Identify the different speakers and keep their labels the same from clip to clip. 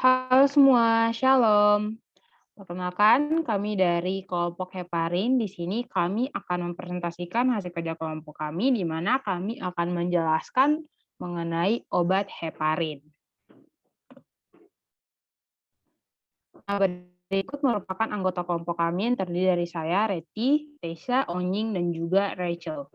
Speaker 1: Halo semua, shalom. Perkenalkan, kami dari kelompok heparin. Di sini kami akan mempresentasikan hasil kerja kelompok kami, di mana kami akan menjelaskan mengenai obat heparin. Nah, berikut merupakan anggota kelompok kami yang terdiri dari saya, Reti, Tesha, Onying, dan juga Rachel.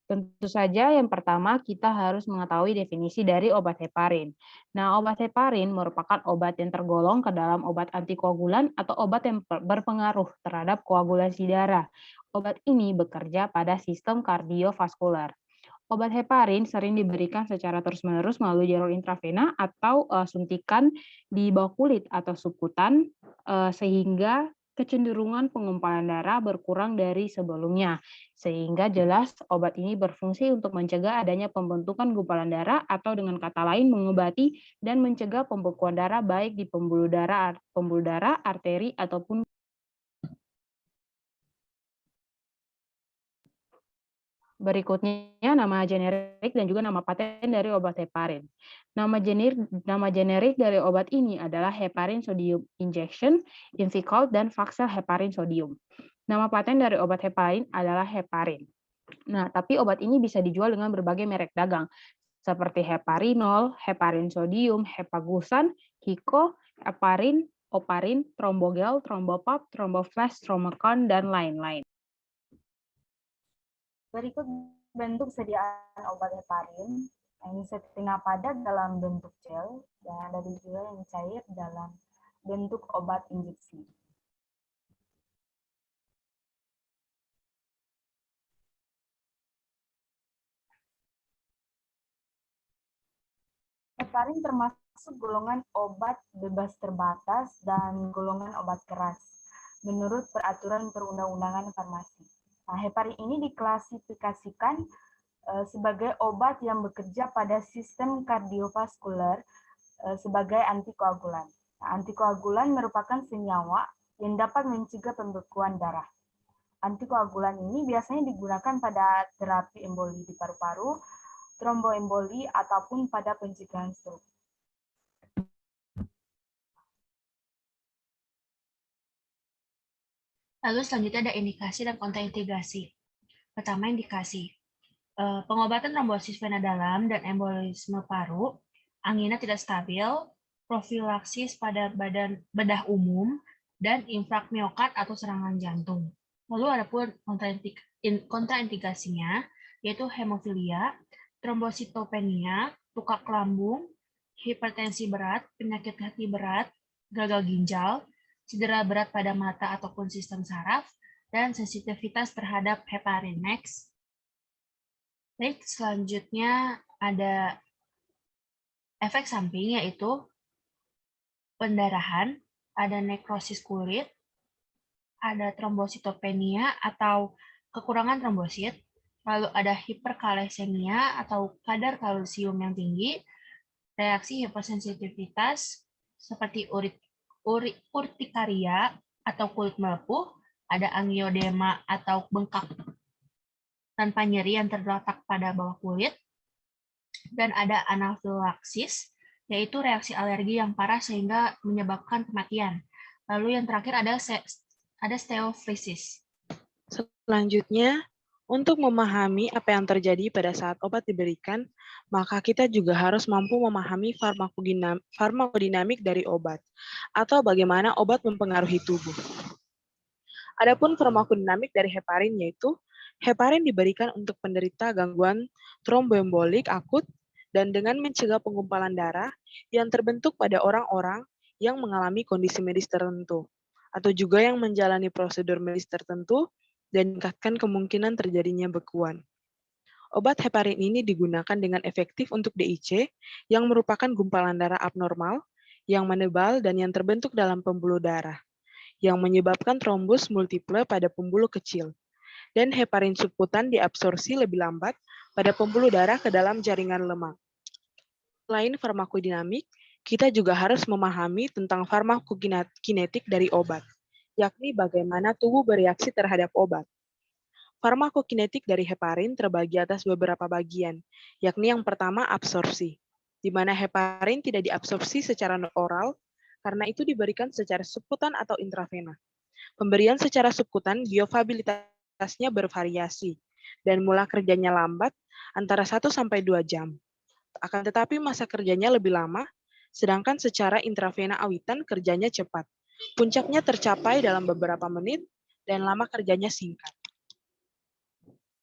Speaker 1: Tentu saja yang pertama kita harus mengetahui definisi dari obat heparin. Nah, obat heparin merupakan obat yang tergolong ke dalam obat antikoagulan atau obat yang berpengaruh terhadap koagulasi darah. Obat ini bekerja pada sistem kardiovaskular. Obat heparin sering diberikan secara terus-menerus melalui jalur intravena atau suntikan di bawah kulit atau subkutan sehingga kecenderungan pengumpalan darah berkurang dari sebelumnya. Sehingga jelas obat ini berfungsi untuk mencegah adanya pembentukan gumpalan darah atau dengan kata lain mengobati dan mencegah pembekuan darah baik di pembuluh darah, arteri ataupun. Berikutnya nama generik dan juga nama paten dari obat heparin. Nama generik dari obat ini adalah heparin sodium injection, Invicol, dan Vaxel heparin sodium. Nama paten dari obat heparin adalah heparin. Nah, tapi obat ini bisa dijual dengan berbagai merek dagang, seperti heparinol, heparin sodium, hepagusan, hiko, heparin, oparin, trombogel, trombopap, tromboflash, tromecon, dan lain-lain.
Speaker 2: Berikut bentuk sediaan obat heparin yang setengah padat dalam bentuk gel dan ada juga yang cair dalam bentuk obat injeksi. Heparin termasuk golongan obat bebas terbatas dan golongan obat keras menurut peraturan perundang-undangan farmasi. Nah, heparin ini diklasifikasikan sebagai obat yang bekerja pada sistem kardiovaskuler sebagai antikoagulan. Nah, antikoagulan merupakan senyawa yang dapat mencegah pembekuan darah. Antikoagulan ini biasanya digunakan pada terapi emboli di paru-paru, tromboemboli, ataupun pada pencegahan stroke.
Speaker 3: Lalu selanjutnya ada indikasi dan kontraindikasi. Pertama, indikasi. Pengobatan trombosis vena dalam dan embolisme paru, angina tidak stabil, profilaksis pada bedah umum, dan infrak miokard atau serangan jantung. Lalu ada pun kontraindikasinya, yaitu hemofilia, trombositopenia, tukak lambung, hipertensi berat, penyakit hati berat, gagal ginjal, cedera berat pada mata ataupun sistem saraf, dan sensitivitas terhadap heparin. Next. Baik, selanjutnya ada efek samping yaitu pendarahan, ada nekrosis kulit, ada trombositopenia atau kekurangan trombosit, lalu ada hiperkalesemia atau kadar kalsium yang tinggi, reaksi hipersensitivitas seperti urtikaria atau kulit melepuh, ada angiodema atau bengkak tanpa nyeri yang terletak pada bawah kulit, dan ada anafilaksis, yaitu reaksi alergi yang parah sehingga menyebabkan kematian. Lalu yang terakhir ada steoflisis.
Speaker 4: Selanjutnya, untuk memahami apa yang terjadi pada saat obat diberikan, maka kita juga harus mampu memahami farmakodinamik dari obat, atau bagaimana obat mempengaruhi tubuh. Adapun farmakodinamik dari heparin yaitu, heparin diberikan untuk penderita gangguan tromboembolik akut dan dengan mencegah penggumpalan darah yang terbentuk pada orang-orang yang mengalami kondisi medis tertentu, atau juga yang menjalani prosedur medis tertentu dan meningkatkan kemungkinan terjadinya bekuan. Obat heparin ini digunakan dengan efektif untuk DIC yang merupakan gumpalan darah abnormal, yang menebal dan yang terbentuk dalam pembuluh darah, yang menyebabkan trombus multiple pada pembuluh kecil, dan heparin subkutan diabsorpsi lebih lambat pada pembuluh darah ke dalam jaringan lemak. Selain farmakodinamik, kita juga harus memahami tentang farmakokinetik dari obat, yakni bagaimana tubuh bereaksi terhadap obat. Farmakokinetik dari heparin terbagi atas beberapa bagian, yakni yang pertama absorpsi. di mana heparin tidak diabsorpsi secara oral, karena itu diberikan secara subkutan atau intravena. Pemberian secara subkutan biofabilitasnya bervariasi, dan mula kerjanya lambat antara 1 sampai 2 jam. Akan tetapi masa kerjanya lebih lama, sedangkan secara intravena awitan kerjanya cepat. Puncaknya tercapai dalam beberapa menit, dan lama kerjanya singkat.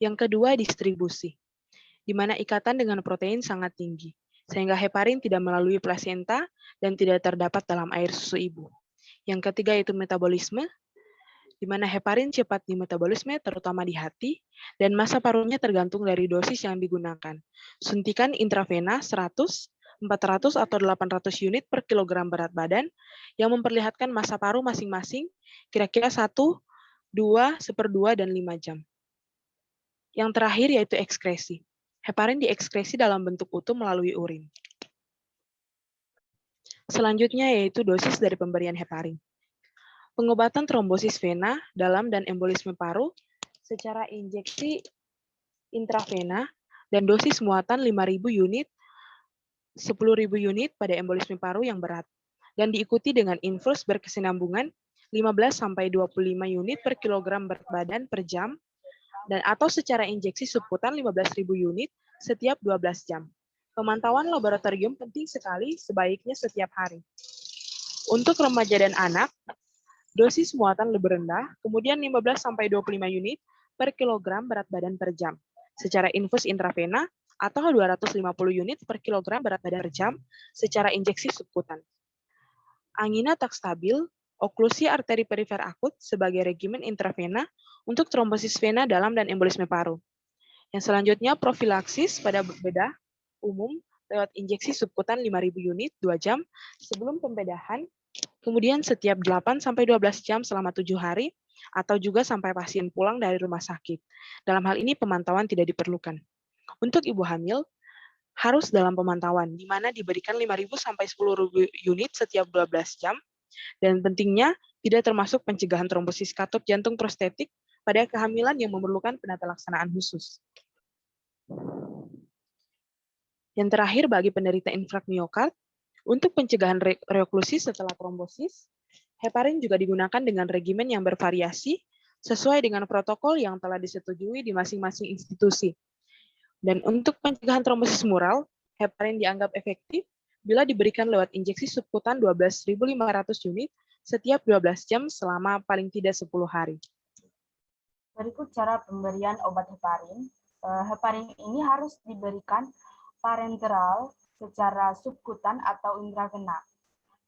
Speaker 4: Yang kedua, distribusi, di mana ikatan dengan protein sangat tinggi, sehingga heparin tidak melalui plasenta dan tidak terdapat dalam air susu ibu. Yang ketiga yaitu metabolisme, di mana heparin cepat dimetabolisme terutama di hati, dan masa parunya tergantung dari dosis yang digunakan. Suntikan intravena 100, 400 atau 800 unit per kilogram berat badan yang memperlihatkan masa paru masing-masing kira-kira 1, 2, 1/2, dan 5 jam. Yang terakhir yaitu ekskresi. Heparin diekskresi dalam bentuk utuh melalui urin. Selanjutnya yaitu dosis dari pemberian heparin. Pengobatan trombosis vena, dalam, dan embolisme paru secara injeksi intravena dan dosis muatan 5.000 unit, 10.000 unit pada embolisme paru yang berat, dan diikuti dengan infus berkesinambungan 15-25 unit per kilogram berat badan per jam, dan atau secara injeksi subkutan 15.000 unit setiap 12 jam. Pemantauan laboratorium penting sekali, sebaiknya setiap hari. Untuk remaja dan anak, dosis muatan lebih rendah, kemudian 15-25 unit per kilogram berat badan per jam, secara infus intravena, atau 250 unit per kilogram berat badan per jam, secara injeksi subkutan. Angina tak stabil, oklusi arteri perifer akut sebagai regimen intravena untuk trombosis vena dalam dan embolisme paru. Yang selanjutnya profilaksis pada bedah umum lewat injeksi subkutan 5.000 unit 2 jam sebelum pembedahan, kemudian setiap 8-12 jam selama 7 hari, atau juga sampai pasien pulang dari rumah sakit. Dalam hal ini pemantauan tidak diperlukan. Untuk ibu hamil, harus dalam pemantauan, di mana diberikan 5.000 sampai 10.000 unit setiap 12 jam, dan pentingnya tidak termasuk pencegahan trombosis katup jantung prostetik pada kehamilan yang memerlukan penata laksanaan khusus. Yang terakhir bagi penderita infark miokard, untuk pencegahan reoklusi setelah trombosis, heparin juga digunakan dengan regimen yang bervariasi sesuai dengan protokol yang telah disetujui di masing-masing institusi. Dan untuk pencegahan trombosis mural, heparin dianggap efektif bila diberikan lewat injeksi subkutan 12.500 unit setiap 12 jam selama paling tidak 10 hari.
Speaker 2: Berikut cara pemberian obat heparin. Heparin ini harus diberikan parenteral secara subkutan atau intravena,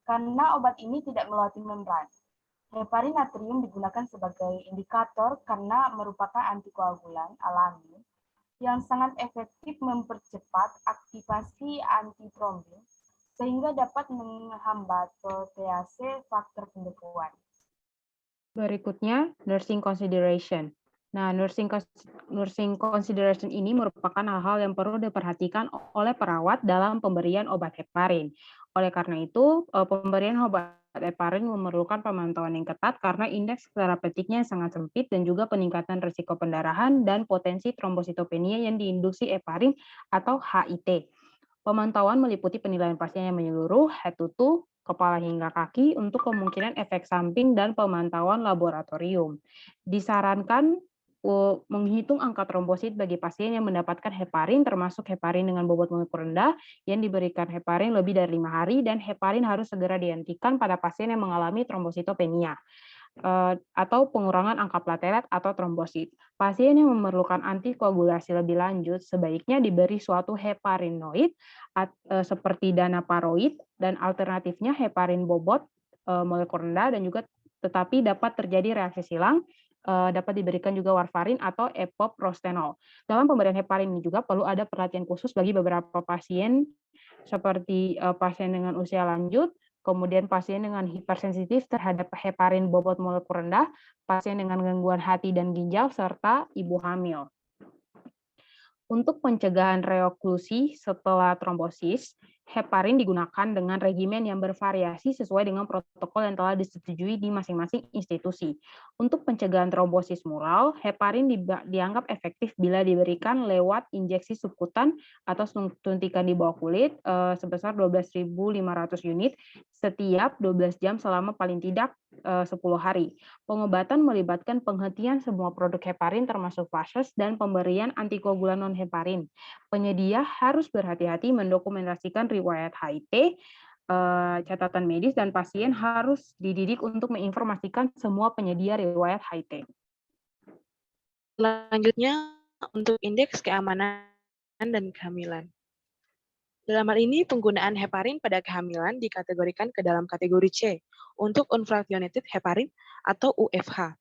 Speaker 2: karena obat ini tidak melewati membran. Heparin natrium digunakan sebagai indikator karena merupakan antikoagulan alami yang sangat efektif mempercepat aktivasi antitrombin sehingga dapat menghambat protease faktor pembekuan.
Speaker 1: Berikutnya, nursing consideration. Nah, nursing consideration ini merupakan hal-hal yang perlu diperhatikan oleh perawat dalam pemberian obat heparin. Oleh karena itu, pemberian obat heparin memerlukan pemantauan yang ketat karena indeks terapeutiknya sangat sempit dan juga peningkatan risiko pendarahan dan potensi trombositopenia yang diinduksi heparin atau HIT. Pemantauan meliputi penilaian pasien yang menyeluruh, head to toe, kepala hingga kaki untuk kemungkinan efek samping dan pemantauan laboratorium. Disarankan menghitung angka trombosit bagi pasien yang mendapatkan heparin, termasuk heparin dengan bobot molekul rendah yang diberikan heparin lebih dari 5 hari, dan heparin harus segera dihentikan pada pasien yang mengalami trombositopenia atau pengurangan angka platelet atau trombosit. Pasien yang memerlukan antikoagulasi lebih lanjut sebaiknya diberi suatu heparinoid seperti danaparoid, dan alternatifnya heparin bobot molekul rendah dan juga tetapi dapat terjadi reaksi silang, dapat diberikan juga warfarin atau epoprostenol. Dalam pemberian heparin ini juga perlu ada perhatian khusus bagi beberapa pasien seperti pasien dengan usia lanjut, kemudian pasien dengan hipersensitif terhadap heparin bobot molekul rendah, pasien dengan gangguan hati dan ginjal, serta ibu hamil. Untuk pencegahan reoklusi setelah trombosis, heparin digunakan dengan regimen yang bervariasi sesuai dengan protokol yang telah disetujui di masing-masing institusi. Untuk pencegahan trombosis mural, heparin dianggap efektif bila diberikan lewat injeksi subkutan atau suntikan di bawah kulit sebesar 12.500 unit setiap 12 jam selama paling tidak 10 hari. Pengobatan melibatkan penghentian semua produk heparin termasuk vases dan pemberian antikoagulan non-heparin. Penyedia harus berhati-hati mendokumentasikan riwayat HIT, catatan medis, dan pasien harus dididik untuk menginformasikan semua penyedia riwayat HIT.
Speaker 4: Selanjutnya, untuk indeks keamanan dan kehamilan. Dalam hal ini, penggunaan heparin pada kehamilan dikategorikan ke dalam kategori C untuk unfractionated heparin atau UFH.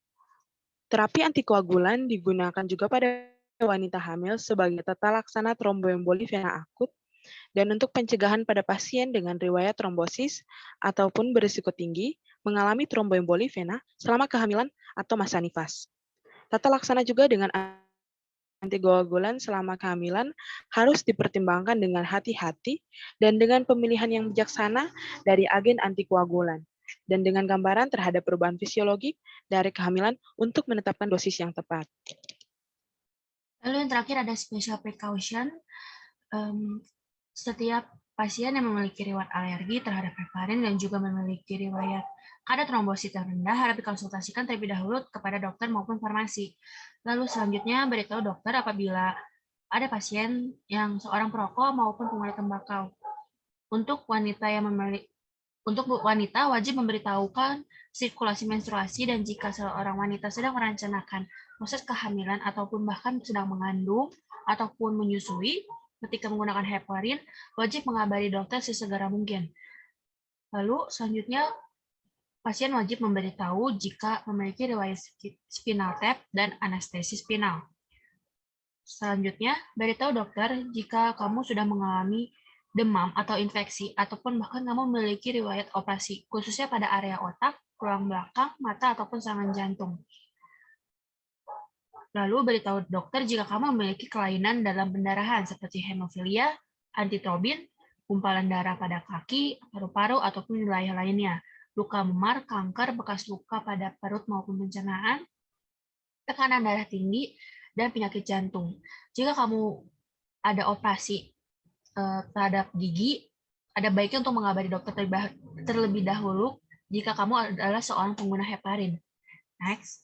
Speaker 4: Terapi antikoagulan digunakan juga pada wanita hamil sebagai tata laksana tromboemboli vena akut dan untuk pencegahan pada pasien dengan riwayat trombosis ataupun berisiko tinggi mengalami tromboemboli vena selama kehamilan atau masa nifas. Tata laksana juga dengan antikoagulan selama kehamilan harus dipertimbangkan dengan hati-hati dan dengan pemilihan yang bijaksana dari agen antikoagulan dan dengan gambaran terhadap perubahan fisiologi dari kehamilan untuk menetapkan dosis yang tepat.
Speaker 3: Lalu yang terakhir ada special precaution. Setiap pasien yang memiliki riwayat alergi terhadap heparin dan juga memiliki riwayat kadar trombosit yang rendah harus dikonsultasikan terlebih dahulu kepada dokter maupun farmasi. Lalu selanjutnya beritahu dokter apabila ada pasien yang seorang perokok maupun pengguna tembakau. Untuk wanita wajib memberitahukan sirkulasi menstruasi dan jika seorang wanita sedang merencanakan proses kehamilan ataupun bahkan sedang mengandung ataupun menyusui, ketika menggunakan heparin, wajib mengabari dokter sesegera mungkin. Lalu selanjutnya, pasien wajib memberitahu jika memiliki riwayat spinal tap dan anestesi spinal. Selanjutnya, beritahu dokter jika kamu sudah mengalami demam atau infeksi, ataupun bahkan kamu memiliki riwayat operasi, khususnya pada area otak, tulang belakang, mata, ataupun serangan jantung. Lalu beritahu dokter jika kamu memiliki kelainan dalam pendarahan seperti hemofilia, antitrobin, gumpalan darah pada kaki, paru-paru, ataupun wilayah lainnya, luka memar, kanker, bekas luka pada perut maupun pencernaan, tekanan darah tinggi, dan penyakit jantung. Jika kamu ada operasi terhadap gigi, ada baiknya untuk mengabari dokter terlebih dahulu jika kamu adalah seorang pengguna heparin. Next.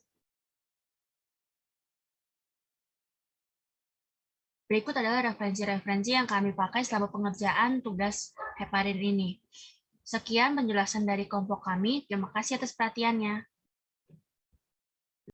Speaker 3: Berikut adalah referensi-referensi yang kami pakai selama pengerjaan tugas heparin ini. Sekian penjelasan dari kelompok kami. Terima kasih atas perhatiannya.